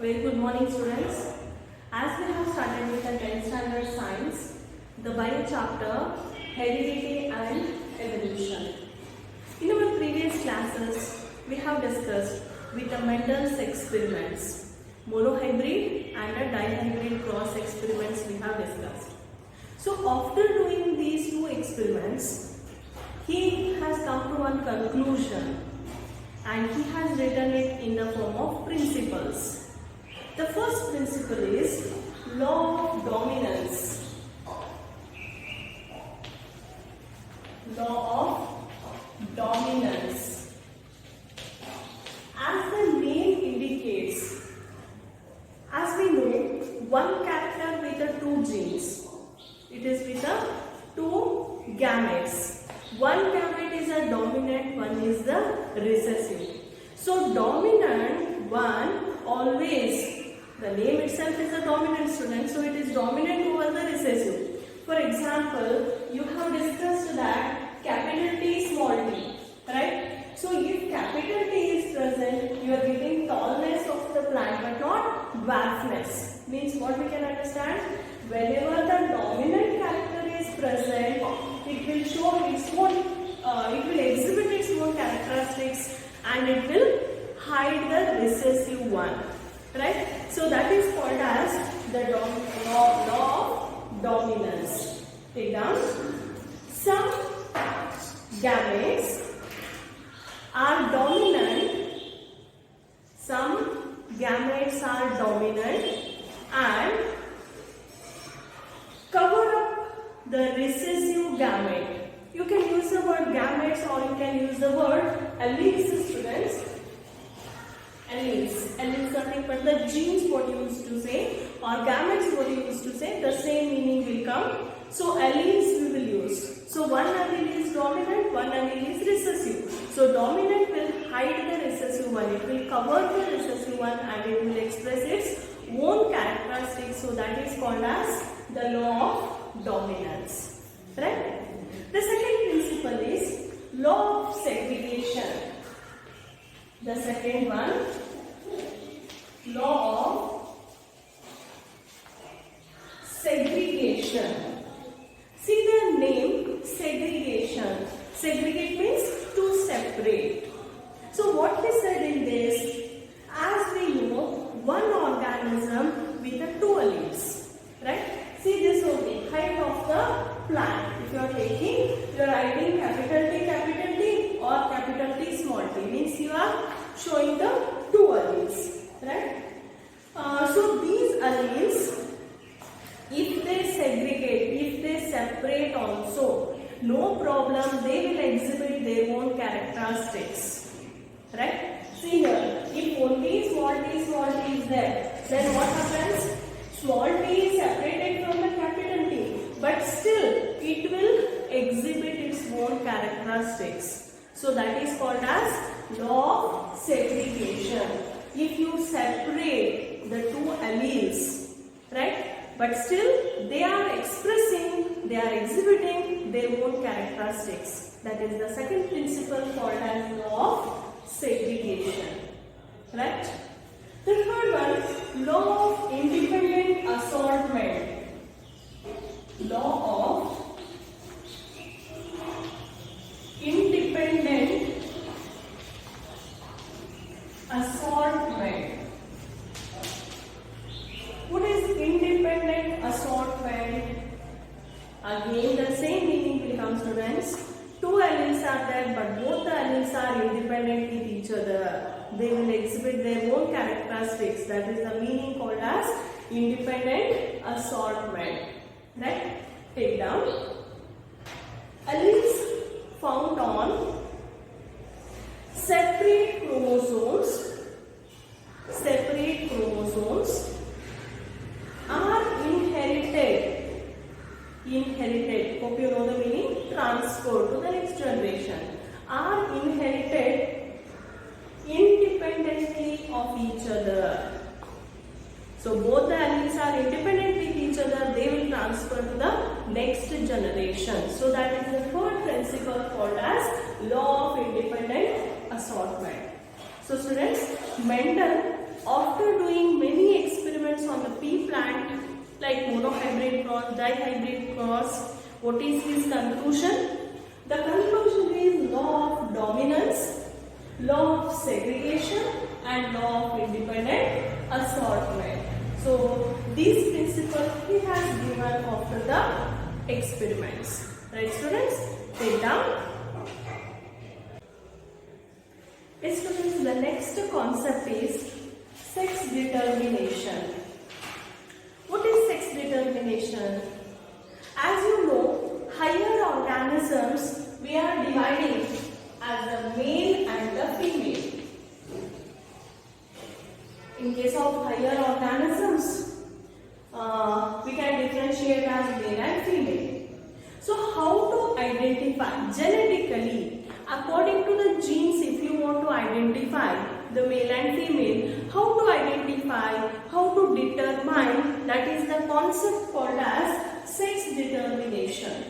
Very good morning, students. As we have started with the 10th standard science, the bio chapter, heredity and evolution. In our previous classes, we have discussed with the Mendel's experiments, monohybrid and a dihybrid cross experiments we have discussed. So after doing these two experiments, he has come to one conclusion and he has written it in the form of principles. The first principle is law of dominance. Law of dominance. As the name indicates, as we know, one character with the two genes. It is with the two gametes. One gamete is a dominant, one is the recessive. So dominant one always, the name itself is a dominant student, so it is dominant over the recessive. For example, you have discussed that capital T, small t, right? So if capital T is present, you are getting tallness of the plant but not dwarfness. Means what we can understand? Whenever the dominant character is present, it will show its own, it will exhibit its own characteristics and it will hide the recessive one, right? So that is called as the law of dominance. Take down. Some gametes are dominant, some gametes are dominant and cover up the recessive gamete. You can use the word gametes or you can use the word alleles, students. Alleles. Alleles are nothing but the genes what you used to say, or gametes what you used to say, the same meaning will come. So alleles we will use. So one allele is dominant, one allele is recessive. So dominant will hide the recessive one, it will cover the recessive one and it will express its own characteristics. So that is called as the law of dominance. Right? The second principle is law of segregation. The second one, law of segregation. See the name segregation. Segregate means to separate. So what he said in this, as we know, one organism with the two alleles, right? See this only, height of the plant. If you are taking, you are writing capital T or capital T small t, means you are showing the two alleles, right? So these alleles, if they segregate, if they separate also, no problem, they will exhibit their own characteristics, right? See here, if only small t is there, then what happens? Small t is separated from the capital T, but still it will exhibit its own characteristics. So that is called as law of segregation. If you separate the two alleles, right? But still they are expressing, they are exhibiting their own characteristics. That is the second principle called as law of segregation. Right? The third one, law of independent assortment. Law of independent assortment. What is independent assortment? Again, the same meaning will come, students. Two alleles are there, but both the alleles are independent with each other. They will exhibit their own characteristics. That is the meaning called as independent assortment. Right? Take down. Alleles found on separate chromosomes are inherited. Hope you know the meaning. Transferred to the next generation. Are inherited independently of each other. So both the alleles are independent with each other. They will transfer to the next generation. So that is the third principle called as law of independent assortment. So students, Mendel after doing many experiments on the pea plant, like monohybrid cross, dihybrid cross, what is his conclusion? The conclusion is law of dominance, law of segregation, and law of independent assortment. So these principles he has given after the experiments. Right, students? Take down. Students, the next concept is sex determination. What is sex determination? As you know, higher organisms we are dividing as the male and the female. In case of higher organisms, we can differentiate as male and female. So how to identify genetically, according to the genes, if you want to identify the male and female, how to identify, how to determine, that is the concept called as sex determination.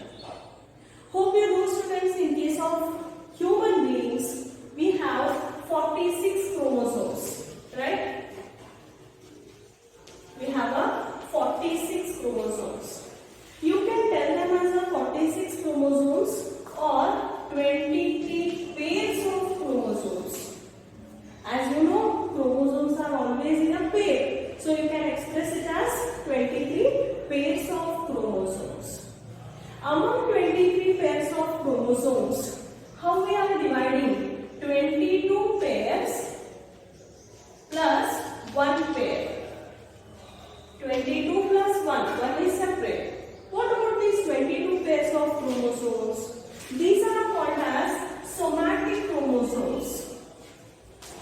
Hope you know, students, in case of human beings, we have 46 chromosomes, right? We have a 46 chromosomes. You can tell them as a 46 chromosomes or 23 pairs of chromosomes. As you know, chromosomes are always in a pair. So you can express it as 23 pairs of chromosomes. Among 23 pairs of chromosomes, how we are dividing? 22 pairs plus 1 pair. 22 plus 1 is separate. What about these 22 pairs of chromosomes? These are called as somatic chromosomes.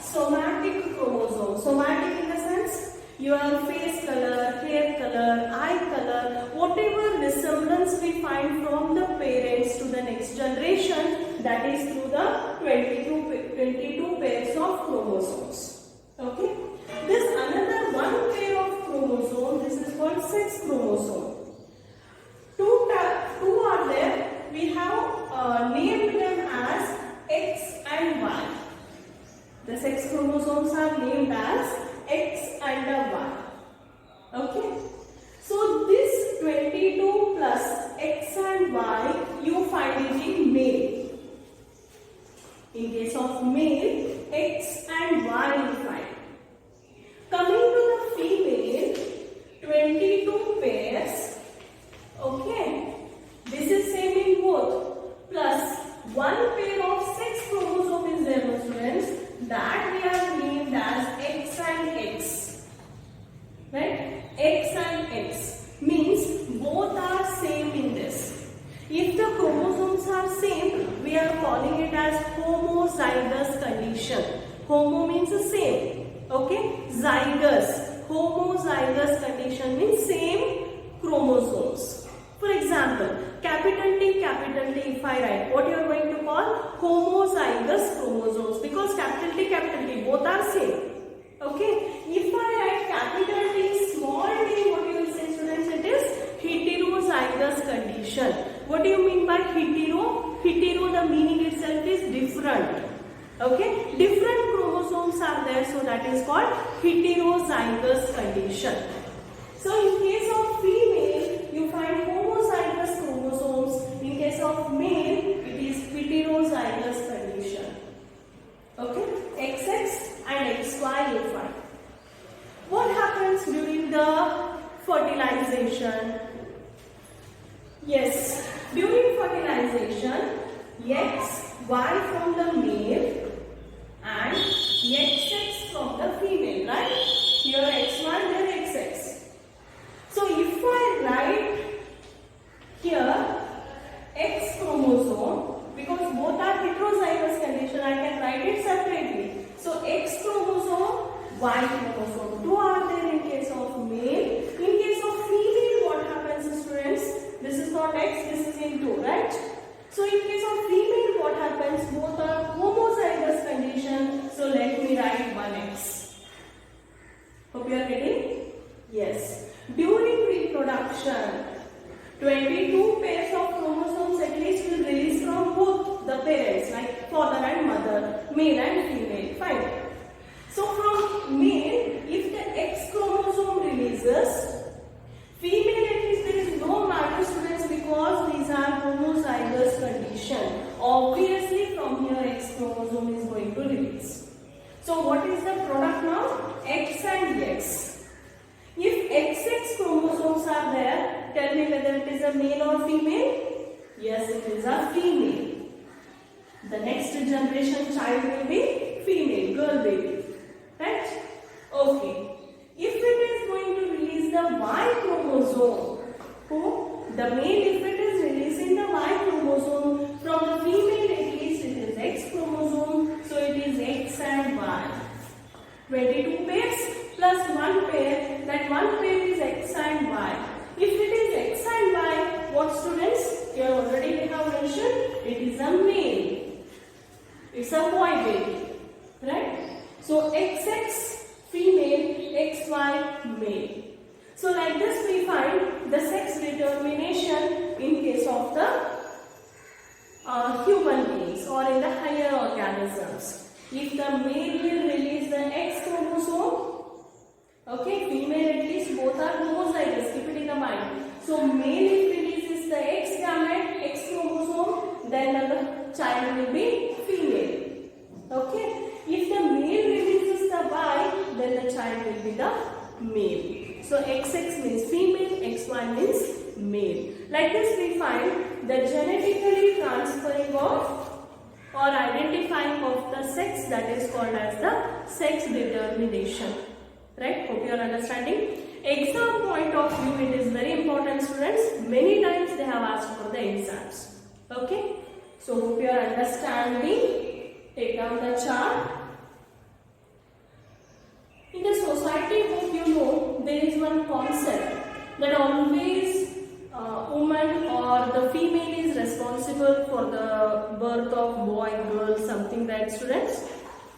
Somatic chromosomes. Somatic in the sense, your face color, hair color, eye color, whatever resemblance we find from the parents to the next generation, that is through the 22 pairs of chromosomes. Okay? This another one pair of chromosome, this is called sex chromosome. Two are there. We have named them as X and Y. The sex chromosomes are named as X and Y. Okay. So this 22 plus X and Y you find it in male. In case of male, X and Y you find. Coming to the female, 22 pairs. Okay. This is same in both. Plus 1 pair of sex chromosome is there, my students. That we have named as X and X. Right? X and X means both are same in this. If the chromosomes are same, we are calling it as homozygous condition. Homo means the same. Okay? Zygous. Homozygous condition means same chromosomes. For example, capital T, if I write, what you are going to call? Homozygous chromosomes, because capital T, both are same. Okay? If I write capital T, small t, what you will say, students? It is heterozygous condition. What do you mean by hetero? Hetero, the meaning itself is different. Okay? Different chromosomes are there, so that is called heterozygous condition. So in case of female, you find homozygous chromosomes. In case of male, it is heterozygous condition. Okay? XX and XY you find. What happens during the fertilization? Yes, during fertilization, XY from the male and XX from the female, right? Here XY, there XX. So if I write here X chromosome, because both are heterozygous condition, I can write it separately. So X chromosome, Y chromosome. Two are there in case of male. In case of female, what happens, students? This is not X, this is in 2, right? So in case of female, what happens? Both are homozygous condition. So let me write 1X. Hope you are getting? Yes. During reproduction, 22 pairs of chromosomes at least will release from both the parents, like father and mother, male and female. Fine. So from male, me whether it is a male or female. Yes, it is a female. The next generation child will be female, girl baby. Right? Okay. If it is going to release the Y chromosome, the male, if it is releasing the Y chromosome, from the female at least it is X chromosome, so it is X and Y. 22 pairs plus 1 pair, that 1 pair is X and Y. If it is X and Y, what students? Here already we have mentioned, it is a male. It's a boy baby. Right? So XX female, XY male. So like this we find the sex determination in case of the human beings or in the higher organisms. If the male will release the X chromosome, okay, female at least both are homozygous, keep it in the mind. So male if releases the X gamete, X chromosome, then the child will be female. Okay. If the male releases the Y, then the child will be the male. So XX means female, XY means male. Like this we find the genetically transferring of or identifying of the sex, that is called as the sex determination. Right? Hope you are understanding. Exam point of view, it is very important students. Many times they have asked for the exams. Okay? So hope you are understanding. Take down the chart. In the society, hope you know, there is one concept that always woman or the female is responsible for the birth of boy, girl, something like students.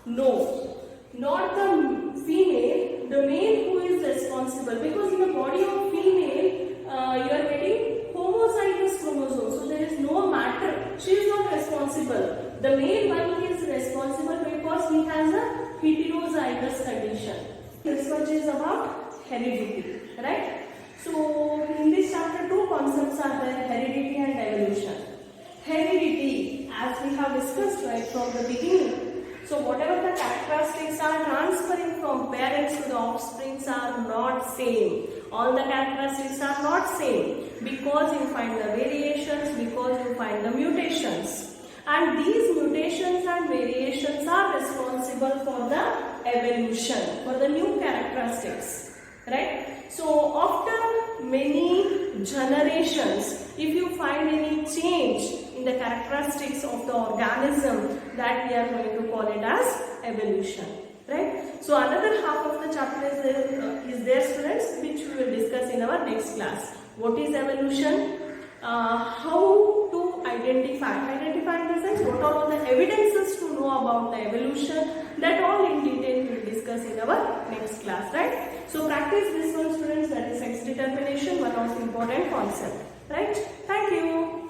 No, not the female, the male who is responsible, because in the body of female you are getting homozygous chromosome, so there is no matter, she is not responsible. The male one is responsible because he has a heterozygous condition. Research is about heredity, right? So in this chapter, two concepts are there: heredity and evolution. Heredity, as we have discussed right from the beginning, so whatever the characteristics are transferring from parents to the offsprings are not same. All the characteristics are not same because you find the variations, because you find the mutations. And these mutations and variations are responsible for the evolution, for the new characteristics, right? So after many generations, if you find any change in the characteristics of the organism, that we are going to call it as evolution, right? So another half of the chapter is there students, which we will discuss in our next class. What is evolution? How to identify in the sense, what are all the evidences to know about the evolution, that all in detail we will discuss in our next class, right? So practice this one students, that is sex determination, one of the important concept, right? Thank you.